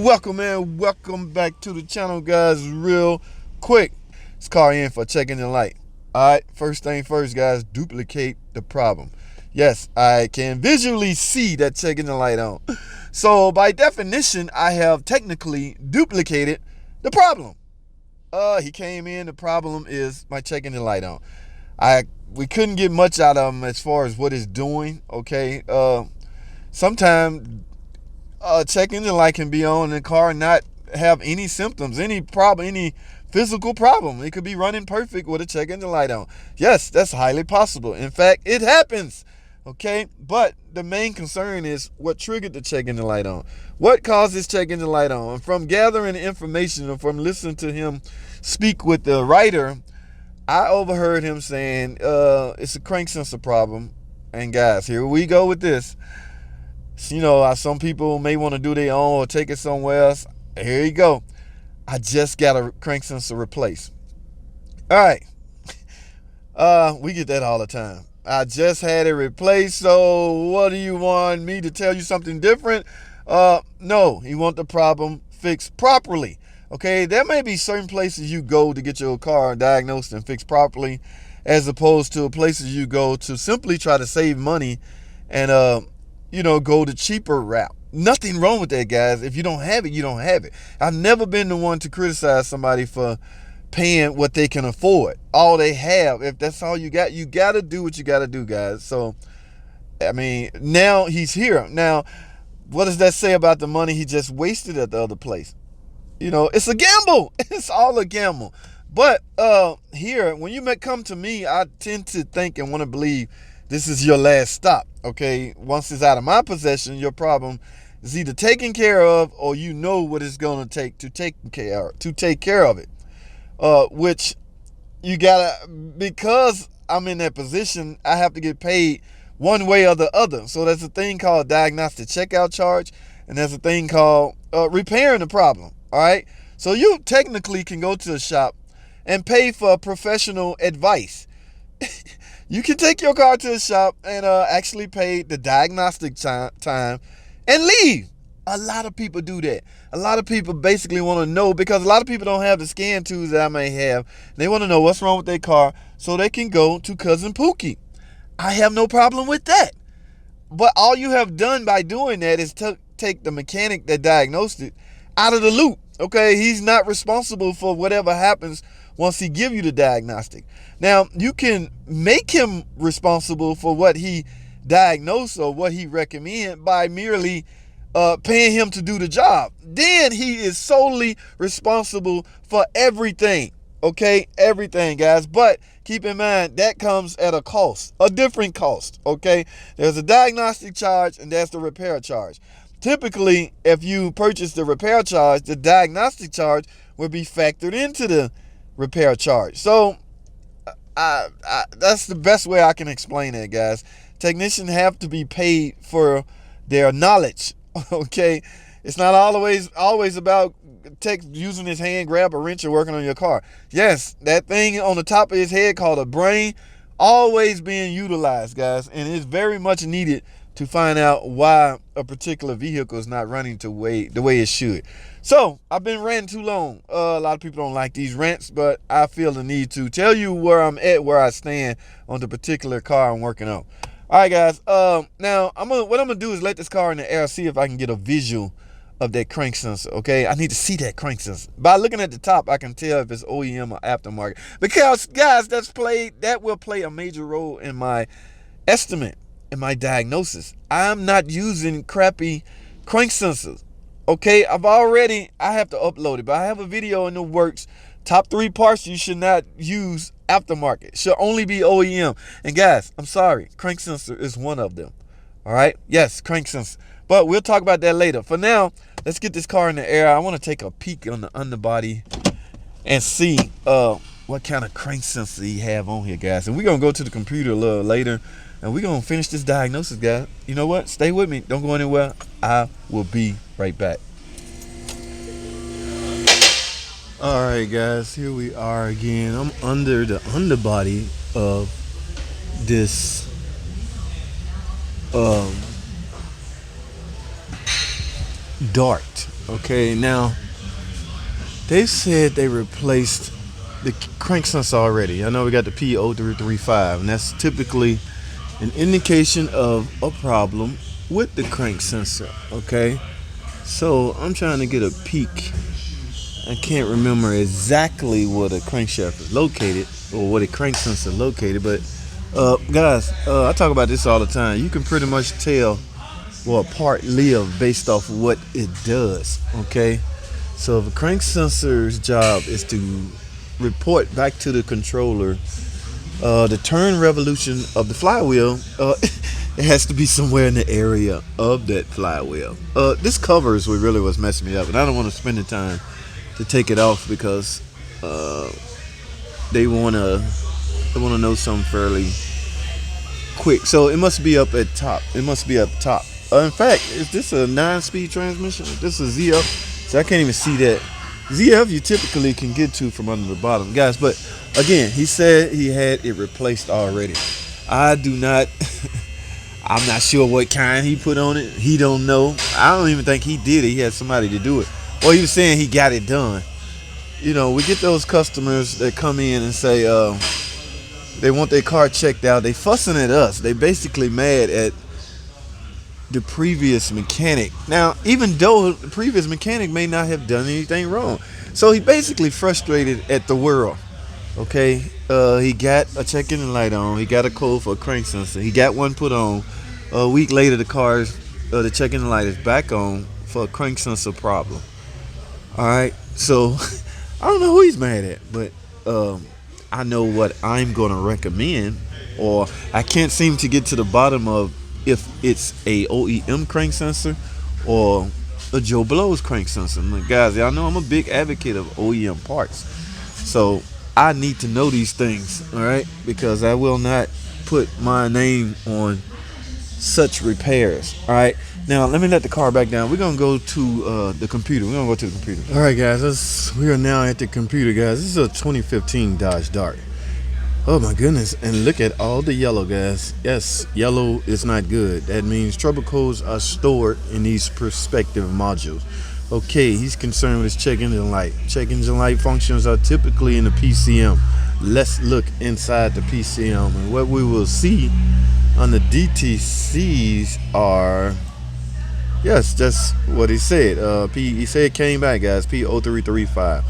welcome back to the channel, guys. Real quick, this car in for checking the light. All right, first thing first, guys, duplicate the problem. Yes, I can visually see that checking the light on. So by definition, I have technically duplicated the problem. He came in, the problem is my checking the light on. We couldn't get much out of him as far as what it's doing, okay? Sometimes check engine light can be on in the car and not have any symptoms, any problem, any physical problem. It could be running perfect with a check engine light on. Yes, that's highly possible. In fact, it happens. Okay, but the main concern is what triggered the check engine light on. What caused this check engine light on? And from gathering information and from listening to him speak with the writer, I overheard him saying it's a crank sensor problem. And guys, here we go with this. You know, some people may want to do their own or take it somewhere else. Here you go. I just got a crank sensor replaced. All right. We get that all the time. I just had it replaced, so what do you want me to tell you something different? No, you want the problem fixed properly. Okay, there may be certain places you go to get your car diagnosed and fixed properly, as opposed to places you go to simply try to save money and go the cheaper route. Nothing wrong with that, guys. If you don't have it, you don't have it. I've never been the one to criticize somebody for paying what they can afford, all they have. If that's all you got to do what you got to do, guys. So, I mean, now he's here. Now, what does that say about the money he just wasted at the other place? You know, it's a gamble. It's all a gamble. But here, when you come to me, I tend to think and want to believe this is your last stop. Okay, once it's out of my possession, your problem is either taken care of or you know what it's going to take to take care of it. Which you gotta, because I'm in that position, I have to get paid one way or the other. So there's a thing called diagnostic checkout charge, and there's a thing called repairing the problem. All right, so you technically can go to a shop and pay for professional advice. You can take your car to a shop and actually pay the diagnostic time and leave. A lot of people do that. A lot of people basically want to know, because a lot of people don't have the scan tools that I may have. They want to know what's wrong with their car so they can go to Cousin Pookie. I have no problem with that. But all you have done by doing that is take the mechanic that diagnosed it out of the loop. Okay, he's not responsible for whatever happens once he give you the diagnostic. Now, you can make him responsible for what he diagnosed or what he recommend by merely paying him to do the job. Then he is solely responsible for everything. Okay, everything, guys. But keep in mind, that comes at a cost, a different cost. Okay, there's a diagnostic charge and there's the repair charge. Typically, if you purchase the repair charge, the diagnostic charge will be factored into the repair charge. So that's the best way I can explain it, guys. Technicians have to be paid for their knowledge. Okay, it's not always about tech using his hand, grab a wrench, or working on your car. Yes, that thing on the top of his head called a brain, always being utilized, guys, and it's very much needed to find out why a particular vehicle is not running the way it should. So I've been ranting too long. A lot of people don't like these rants, but I feel the need to tell you where I'm at, where I stand on the particular car I'm working on. All right, guys. Now what I'm gonna do is let this car in the air, see if I can get a visual of that crank sensor. Okay, I need to see that crank sensor. By looking at the top, I can tell if it's OEM or aftermarket. Because, guys, that will play a major role in my estimate, in my diagnosis. I'm not using crappy crank sensors. Okay, I have to upload it, but I have a video in the works. Top 3 parts you should not use aftermarket. Should only be OEM. And guys, I'm sorry, crank sensor is one of them. All right, yes, crank sensor. But we'll talk about that later. For now, let's get this car in the air. I want to take a peek on the underbody and see what kind of crank sensor he have on here, guys. And we're gonna go to the computer a little later, and we're gonna finish this diagnosis, guys. You know what? Stay with me. Don't go anywhere. I will be right back. All right, guys, here we are again. I'm under the underbody of this Dart Okay, now they said they replaced the crank sensor already. I know we got the P0335, and that's typically an indication of a problem with the crank sensor. Okay, so I'm trying to get a peek. I can't remember exactly where the crankshaft is located or where the crank sensor is located, but guys, I talk about this all the time. You can pretty much tell where a part live based off of what it does. Okay, so if a crank sensor's job is to report back to the controller the turn revolution of the flywheel, it has to be somewhere in the area of that flywheel. This cover is what really was messing me up, and I don't want to spend the time to take it off because they wanna know something fairly quick. So it must be up at top. It must be up top. In fact, is this a 9-speed transmission? This is a ZF, so I can't even see that. ZF you typically can get to from under the bottom, guys. But again, he said he had it replaced already. I do not. I'm not sure what kind he put on it. He don't know. I don't even think he did it. He had somebody to do it. Or he was saying he got it done. You know, we get those customers that come in and say they want their car checked out. They fussing at us. They basically mad at the previous mechanic. Now, even though the previous mechanic may not have done anything wrong, so he basically frustrated at the world. Okay, he got a check engine light on. He got a code for a crank sensor. He got one put on. A week later, the check engine light is back on for a crank sensor problem. All right, so I don't know who he's mad at, but I know what I'm going to recommend, or I can't seem to get to the bottom of if it's a OEM crank sensor or a Joe Blow's crank sensor. Guys, y'all know I'm a big advocate of OEM parts, so I need to know these things, all right, because I will not put my name on such repairs. All right, now let me let the car back down. We're gonna go to the computer. We're gonna go to the computer. All right, guys, we are now at the computer, guys. This is a 2015 Dodge Dart. Oh my goodness, and look at all the yellow, guys. Yes, yellow is not good. That means trouble codes are stored in these perspective modules. Okay, he's concerned with his check engine light. Check engine light functions are typically in the PCM. Let's look inside the PCM, and what we will see on the DTCs are, yes, that's what he said. He said it came back, guys, P0335.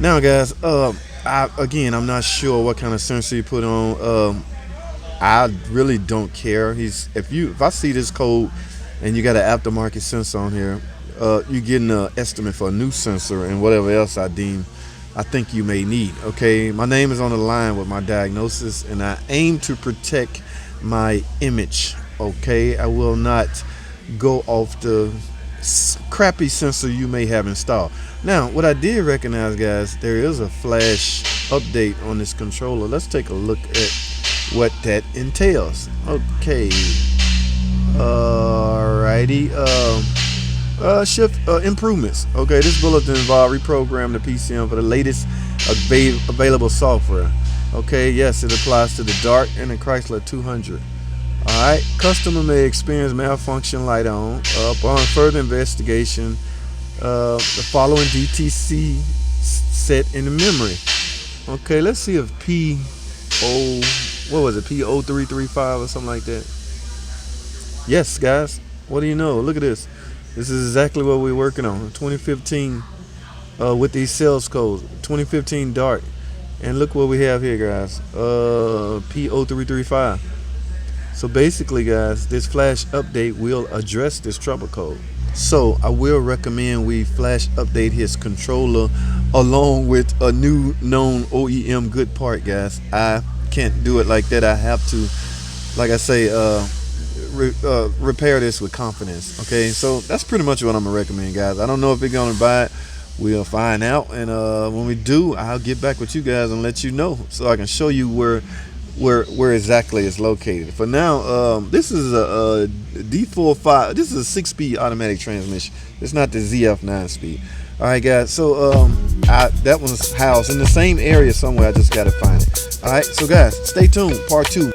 Now, guys, I'm not sure what kind of sensor he put on. I really don't care. If I see this code and you got an aftermarket sensor on here, you're getting an estimate for a new sensor and whatever else I think you may need. Okay, my name is on the line with my diagnosis, and I aim to protect my image. Okay, I will not go off the crappy sensor you may have installed. Now, what I did recognize, guys, there is a flash update on this controller. Let's take a look at what that entails. Okay, alrighty. Shift improvements. Okay, this bulletin involved reprogram the PCM for the latest available software. Okay, yes, it applies to the Dart and the Chrysler 200. Alright, customer may experience malfunction light on. Upon further investigation, the following DTC set in the memory. Okay, let's see if P0335 or something like that. Yes, guys, what do you know? Look at this. This is exactly what we're working on. 2015 with these sales codes. 2015 Dart. And look what we have here, guys. P0335. So basically, guys, this flash update will address this trouble code. So I will recommend we flash update his controller along with a new known OEM good part, guys. I can't do it like that. I have to, like I say, repair this with confidence. Okay, so that's pretty much what I'm gonna recommend, guys. I don't know if we're gonna buy it. We'll find out, and when we do, I'll get back with you guys and let you know, so I can show you where exactly it's located. For now, this is a D45. This is a 6-speed automatic transmission. It's not the ZF 9-speed. All right, guys. So that one's housed in the same area somewhere. I just gotta find it. All right. So guys, stay tuned. Part 2.